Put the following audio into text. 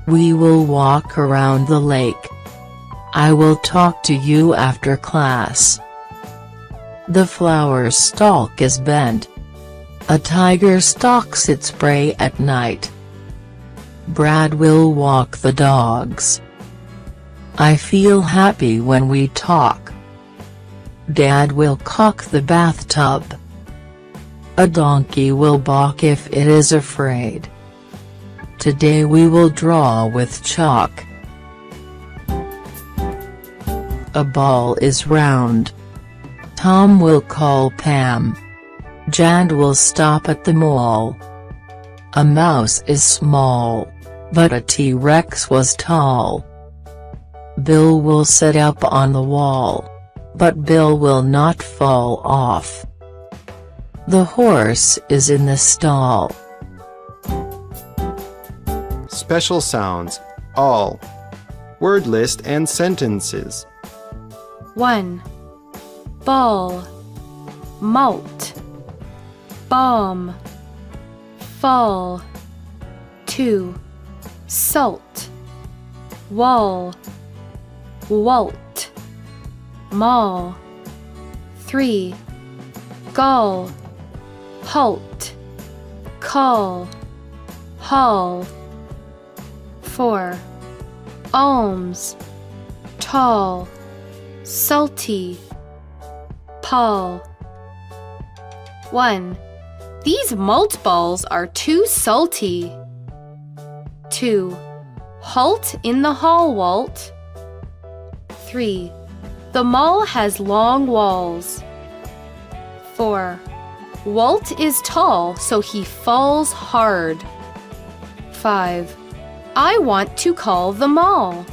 We will walk around the lake. I will talk to you after class. The flower stalk is bent. A tiger stalks its prey at night. Brad will walk the dogs. I feel happy when we talk. Dad will caulk the bathtub. A donkey will balk if it is afraid. Today we will draw with chalk. A ball is round. Tom will call Pam. Jan will stop at the mall. A mouse is small, but a T-Rex was tall. Bill will sit up on the wall, but Bill will not fall off. The horse is in the stall. Special sounds, all. Word list and sentences. 1. Ball, malt, bomb, fall. 2. Salt, wall, walt, mall. 3. Gall, halt, call, hall. 4. Alms, tall, salty, pall. 1. These malt balls are too salty. 2. Halt in the hall, Walt. 3. The mall has long walls. 4. Walt is tall, so he falls hard. 5. I want to call the mall.